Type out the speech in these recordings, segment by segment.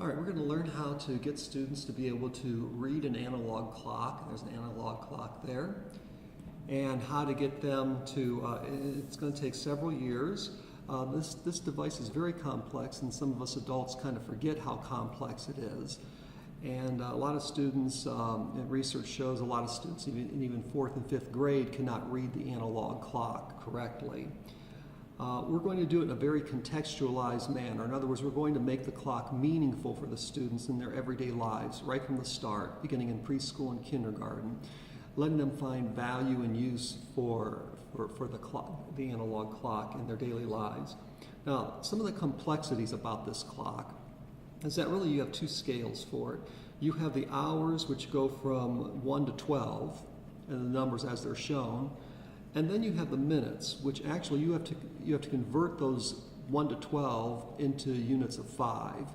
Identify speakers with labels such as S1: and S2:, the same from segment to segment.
S1: All right, we're going to learn how to get students to be able to read an analog clock. There's an analog clock there. And how to get them to, it's going to take several years. This device is very complex, and some of us adults kind of forget how complex it is. And a lot of students, and research shows a lot of students, even 4th and 5th grade, cannot read the analog clock correctly. We're going to do it in a very contextualized manner. In other words, we're going to make the clock meaningful for the students in their everyday lives right from the start, beginning in preschool and kindergarten, letting them find value and use for the clock, the analog clock in their daily lives. Now, some of the complexities about this clock is that really you have two scales for it. You have the hours, which go from 1 to 12, and the numbers as they're shown. And then you have the minutes, which actually you have to convert those 1 to 12 into units of 5.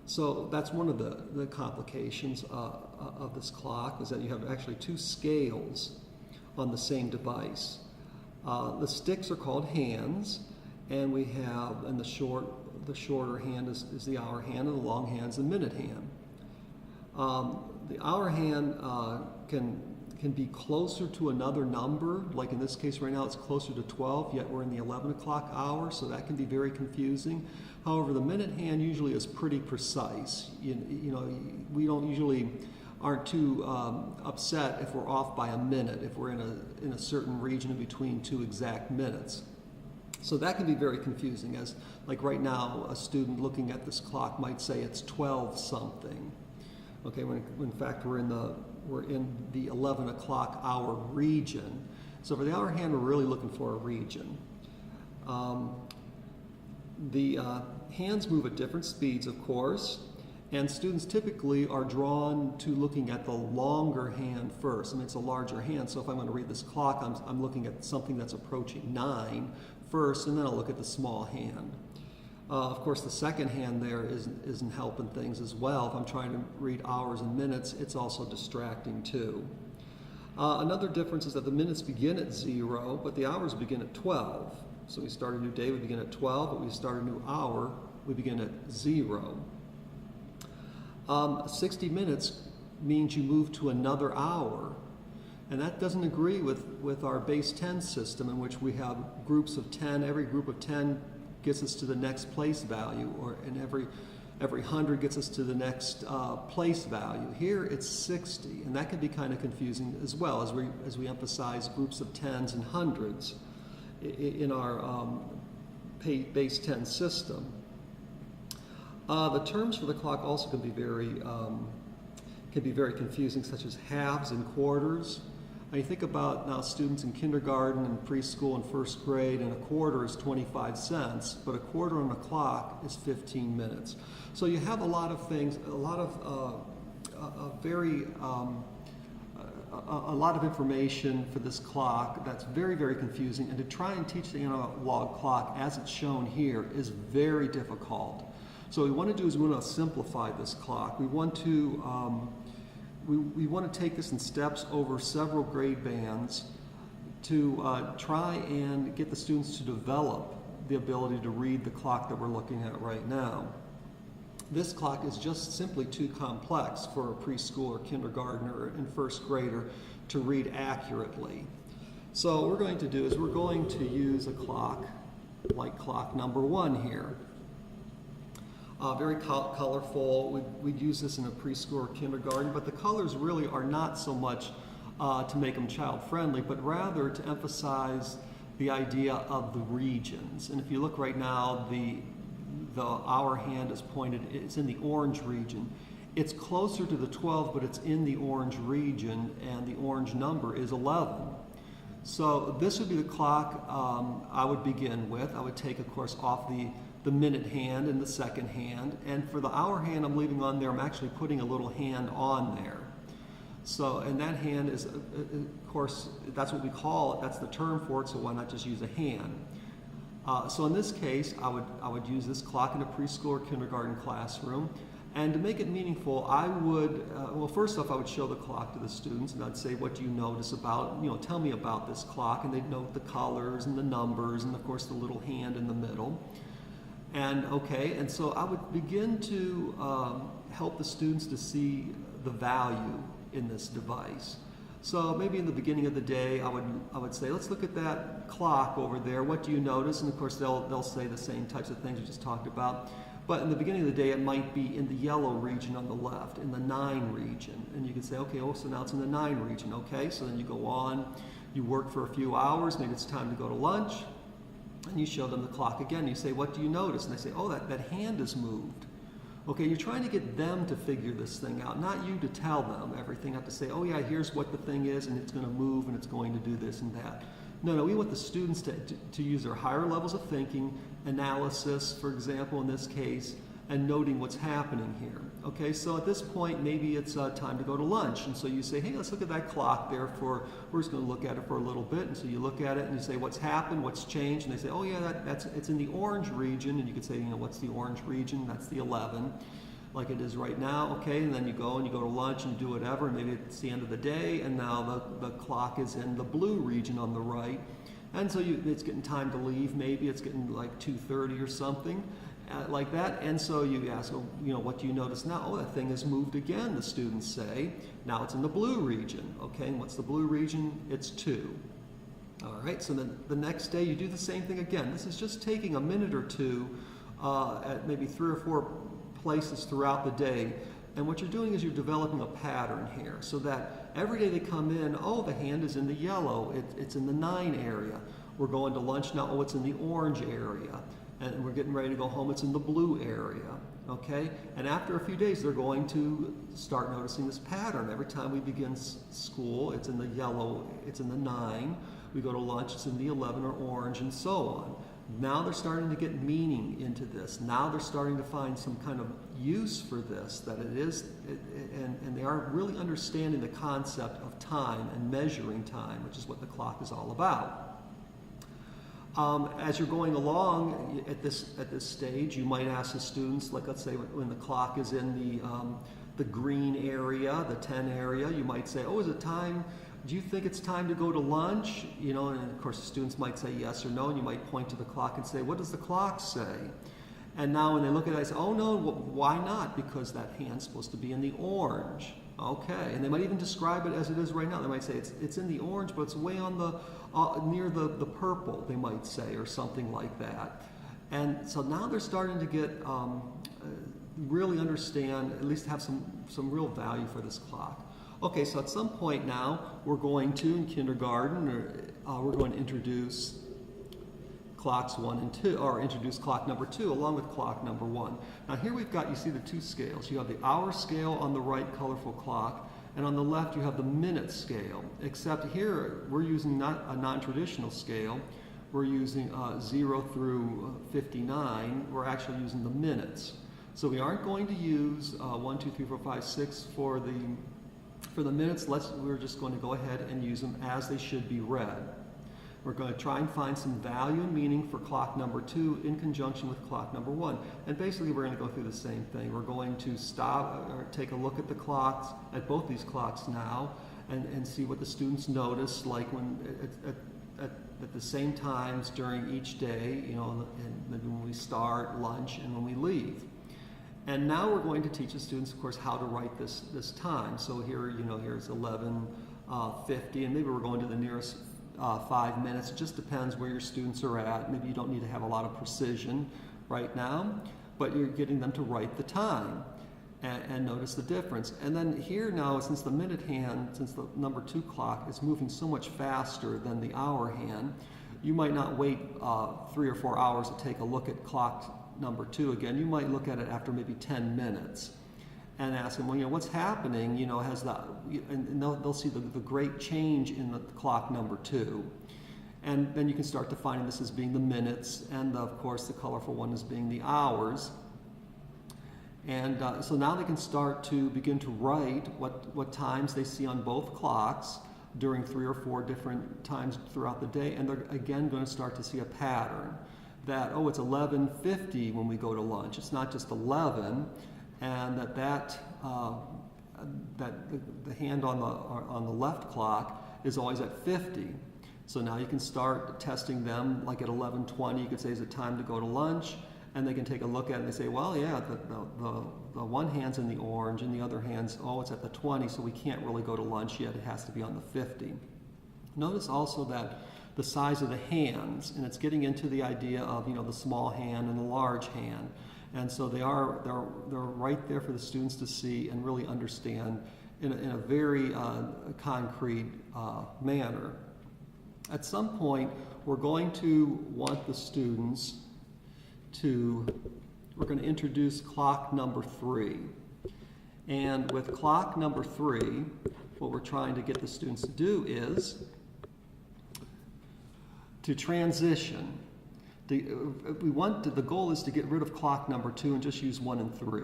S1: So that's one of the complications of this clock, is that you have actually two scales on the same device. The sticks are called hands, and we have, and the shorter hand is the hour hand, and the long hand is the minute hand. The hour hand can be closer to another number, like in this case right now it's closer to 12, yet we're in the 11 o'clock hour, so that can be very confusing. However, the minute hand usually is pretty precise. You know, we aren't too upset if we're off by a minute, if we're in a certain region in between two exact minutes. So that can be very confusing, as like right now a student looking at this clock might say it's 12 something. Okay, when in fact we're in the 11 o'clock hour region. So for the hour hand, we're really looking for a region. The hands move at different speeds, of course, and students typically are drawn to looking at the longer hand first. I mean, it's a larger hand, so if I'm going to read this clock, I'm looking at something that's approaching 9 first, and then I'll look at the small hand. Of course, the second hand there isn't helping things as well. If I'm trying to read hours and minutes, it's also distracting too. Another difference is that the minutes begin at 0, but the hours begin at 12. So we start a new day, we begin at 12, but we start a new hour, we begin at 0. 60 minutes means you move to another hour. And that doesn't agree with our base 10 system, in which we have groups of 10. Every group of 10 gets us to the next place value, and every 100 gets us to the next place value. Here it's 60, and that can be kind of confusing as well, as we emphasize groups of 10s and hundreds in our base 10 system. The terms for the clock also can be very confusing, such as halves and quarters. Now you think about now students in kindergarten and preschool and first grade, and a quarter is 25 cents, but a quarter on a clock is 15 minutes. So you have a lot of things, a lot of information for this clock that's very, very confusing, and to try and teach the analog clock as it's shown here is very difficult. So what we want to do is we want to simplify this clock. We want to we want to take this in steps over several grade bands to try and get the students to develop the ability to read the clock that we're looking at right now. This clock is just simply too complex for a preschooler, kindergartner, and first grader to read accurately. So what we're going to do is we're going to use a clock like clock number 1 here. Very colorful. We'd use this in a preschool or kindergarten, but the colors really are not so much to make them child-friendly, but rather to emphasize the idea of the regions. And if you look right now, the hour hand is pointed, it's in the orange region. It's closer to the 12, but it's in the orange region, and the orange number is 11. So this would be the clock I would begin with. I would take, of course, off the minute hand and the second hand, and for the hour hand I'm leaving on there, I'm actually putting a little hand on there. So, and that hand is, of course, that's what we call it, that's the term for it, so why not just use a hand? So in this case, I would use this clock in a preschool or kindergarten classroom, and to make it meaningful, I would, well, first off, I would show the clock to the students, and I'd say, what do you notice about, tell me about this clock, and they'd note the colors and the numbers, and of course the little hand in the middle. And okay, and so I would begin to help the students to see the value in this device. So maybe in the beginning of the day, I would say, let's look at that clock over there. What do you notice? And of course, they'll say the same types of things we just talked about. But in the beginning of the day, it might be in the yellow region on the left, in the 9 region. And you can say, okay, oh, so now it's in the 9 region. Okay, so then you go on, you work for a few hours, maybe it's time to go to lunch. And you show them the clock again. You say, what do you notice? And they say, oh, that hand is moved. Okay, you're trying to get them to figure this thing out, not you to tell them everything. Have to say, oh yeah, here's what the thing is, and it's going to move, and it's going to do this and that. No, we want the students to use their higher levels of thinking, analysis, for example, in this case, and noting what's happening here. Okay, so at this point, maybe it's time to go to lunch. And so you say, hey, let's look at that clock there we're just going to look at it for a little bit. And so you look at it and you say, what's happened, what's changed? And they say, oh yeah, it's in the orange region. And you could say, what's the orange region? That's the 11, like it is right now. Okay, and then you go to lunch and do whatever. And maybe it's the end of the day, and now the clock is in the blue region on the right. And so it's getting time to leave. Maybe it's getting like 2:30 or something. Like that, and so you ask, what do you notice now? Oh, that thing has moved again, the students say. Now it's in the blue region. Okay, and what's the blue region? It's 2. All right, so then the next day you do the same thing again. This is just taking a minute or two at maybe 3 or 4 places throughout the day. And what you're doing is you're developing a pattern here so that every day they come in, oh, the hand is in the yellow, it's in the 9 area. We're going to lunch now, oh, it's in the orange area. And we're getting ready to go home, it's in the blue area, okay? And after a few days, they're going to start noticing this pattern. Every time we begin school, it's in the yellow, it's in the 9. We go to lunch, it's in the 11 or orange, and so on. Now they're starting to get meaning into this. Now they're starting to find some kind of use for this, that it is, and they are really understanding the concept of time and measuring time, which is what the clock is all about. As you're going along at this stage, you might ask the students, like let's say when the clock is in the green area, the 10 area, you might say, oh, is it time? Do you think it's time to go to lunch? And of course the students might say yes or no, and you might point to the clock and say, what does the clock say? And now when they look at it, they say, oh no, why not? Because that hand's supposed to be in the orange. Okay, and they might even describe it as it is right now. They might say it's in the orange, but it's way on the near the purple, they might say, or something like that. And so now they're starting to get really understand, at least have some real value for this clock. Okay, so at some point now, we're going to, in kindergarten, we're going to introduce clocks 1 and 2, or introduce clock number 2 along with clock number 1. Now here we've got, you see the 2 scales. You have the hour scale on the right, colorful clock, and on the left you have the minute scale, except here we're using not a non-traditional scale. We're using 0 through 59. We're actually using the minutes. So we aren't going to use 1, 2, 3, 4, 5, 6 for the minutes. We're just going to go ahead and use them as they should be read. We're going to try and find some value and meaning for clock number 2 in conjunction with clock number 1. And basically we're going to go through the same thing. We're going to stop or take a look at the clocks, at both these clocks now, and see what the students notice, like when at the same times during each day, and maybe when we start, lunch, and when we leave. And now we're going to teach the students, of course, how to write this time. So here, here's 11:50, and maybe we're going to the nearest 5 minutes. It just depends where your students are at. Maybe you don't need to have a lot of precision right now, but you're getting them to write the time and notice the difference. And then here now, since the minute hand, since the number 2 clock is moving so much faster than the hour hand, you might not wait 3 or 4 hours to take a look at clock number 2 again. You might look at it after maybe 10 minutes and ask them, well, what's happening? Has that, and they'll see the great change in the clock number 2. And then you can start defining this as being the minutes, and of course the colorful one as being the hours. And so now they can start to begin to write what times they see on both clocks during 3 or 4 different times throughout the day, and they're again going to start to see a pattern that, oh, it's 11:50 when we go to lunch. It's not just 11, and that the hand on the left clock is always at 50. So now you can start testing them, like at 11:20, you could say, is it time to go to lunch? and they can take a look at it and they say, well, yeah, the one hand's in the orange and the other hand's, oh, it's at the 20, so we can't really go to lunch yet. It has to be on the 50. Notice also that the size of the hands, and it's getting into the idea of, you know, the small hand and the large hand. And so they're right there for the students to see and really understand in a very concrete manner. At some point, we're going to want the students we're going to introduce clock number 3. And with clock number 3, what we're trying to get the students to do is to transition. The goal is to get rid of clock number 2 and just use 1 and 3.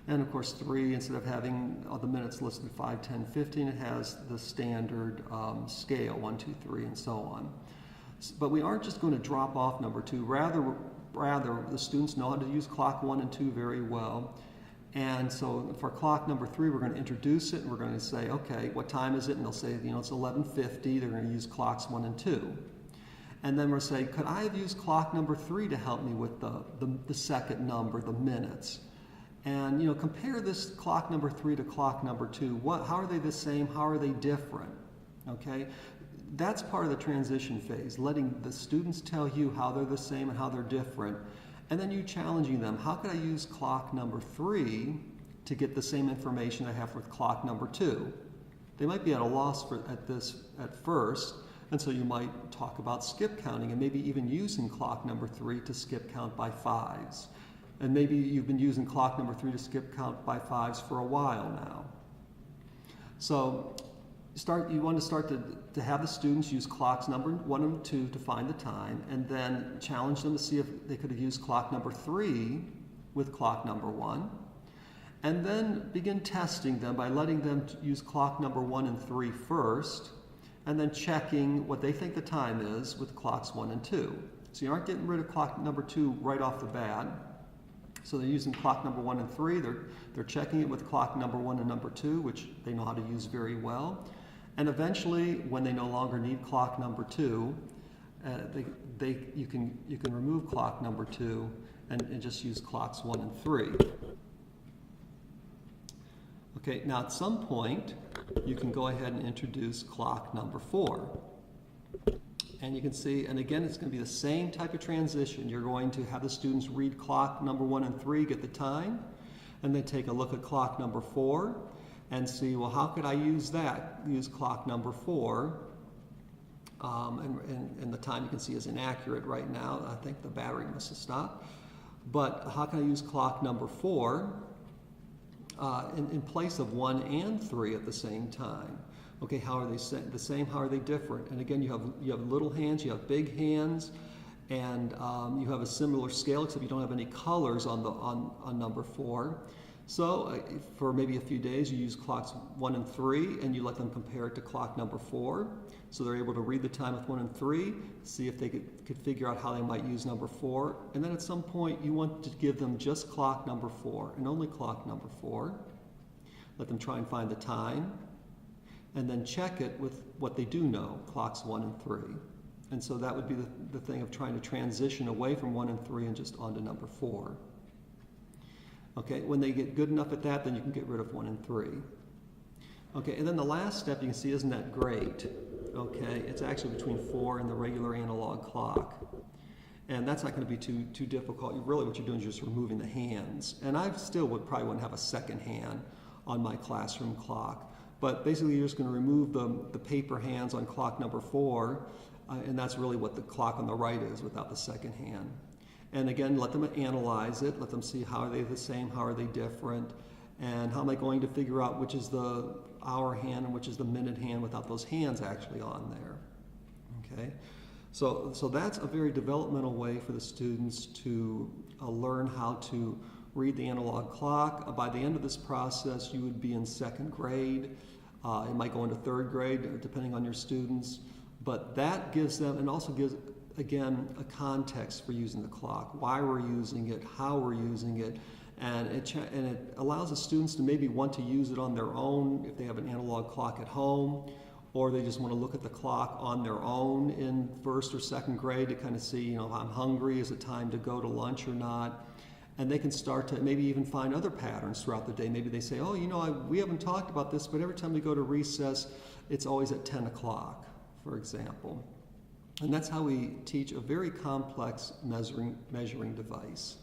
S1: And of course 3, instead of having all the minutes listed 5, 10, 15, it has the standard scale, 1, 2, 3, and so on. But we aren't just going to drop off number 2. Rather, the students know how to use clock 1 and 2 very well. And so for clock number 3, we're going to introduce it, and we're going to say, okay, what time is it? And they'll say, you know, it's 11:50. They're going to use clocks 1 and 2. And then we'll say, could I have used clock number 3 to help me with the second number, the minutes? And, you know, compare this clock number 3 to clock number 2. How are they the same? How are they different? Okay? That's part of the transition phase, letting the students tell you how they're the same and how they're different. And then you challenging them, how could I use clock number 3 to get the same information I have with clock number 2? They might be at a loss at first, and so you might talk about skip counting and maybe even using clock number 3 to skip count by 5s. And maybe you've been using clock number 3 to skip count by 5s for a while now. So you want to start to have the students use clocks number 1 and 2 to find the time, and then challenge them to see if they could have used clock number 3 with clock number 1. And then begin testing them by letting them use clock number 1 and 3 first, and then checking what they think the time is with clocks 1 and 2. So you aren't getting rid of clock number 2 right off the bat. So they're using clock number 1 and 3. They're checking it with clock number 1 and number 2, which they know how to use very well. And eventually, when they no longer need clock number 2, you can remove clock number 2 and just use clocks 1 and 3. Okay, now at some point, you can go ahead and introduce clock number 4. And you can see, and again, it's going to be the same type of transition. You're going to have the students read clock number 1 and 3, get the time, and then take a look at clock number 4 and see, well, how could I use that? Use clock number 4. And the time you can see is inaccurate right now. I think the battery must have stopped. But how can I use clock number 4 in place of 1 and 3 at the same time? Okay, how are they the same? How are they different? And again, you have little hands, you have big hands, and you have a similar scale, except you don't have any colors on number 4. So for maybe a few days, you use clocks 1 and 3, and you let them compare it to clock number 4. So they're able to read the time with 1 and 3, see if they could figure out how they might use number 4. And then at some point, you want to give them just clock number 4 and only clock number 4. Let them try and find the time, and then check it with what they do know, clocks 1 and 3. And so that would be the thing of trying to transition away from 1 and 3 and just onto number 4. Okay, when they get good enough at that, then you can get rid of 1 and 3. Okay, and then the last step, you can see, isn't that great? Okay, it's actually between 4 and the regular analog clock. And that's not going to be too difficult. Really what you're doing is just removing the hands. And I still probably wouldn't have a second hand on my classroom clock. But basically you're just going to remove the paper hands on clock number 4, and that's really what the clock on the right is without the second hand. And again, let them analyze it, let them see how are they the same, how are they different, and how am I going to figure out which is the hour hand and which is the minute hand without those hands actually on there. Okay, so that's a very developmental way for the students to learn how to read the analog clock. By the end of this process, you would be in 2nd grade. It might go into 3rd grade, depending on your students. But that gives them, and also gives, again, a context for using the clock. Why we're using it, how we're using it, and it allows the students to maybe want to use it on their own if they have an analog clock at home, or they just want to look at the clock on their own in first or second grade to kind of see, you know, if I'm hungry, is it time to go to lunch or not? And they can start to maybe even find other patterns throughout the day. Maybe they say, oh, you know, we haven't talked about this, but every time we go to recess, it's always at 10 o'clock, for example. And that's how we teach a very complex measuring device.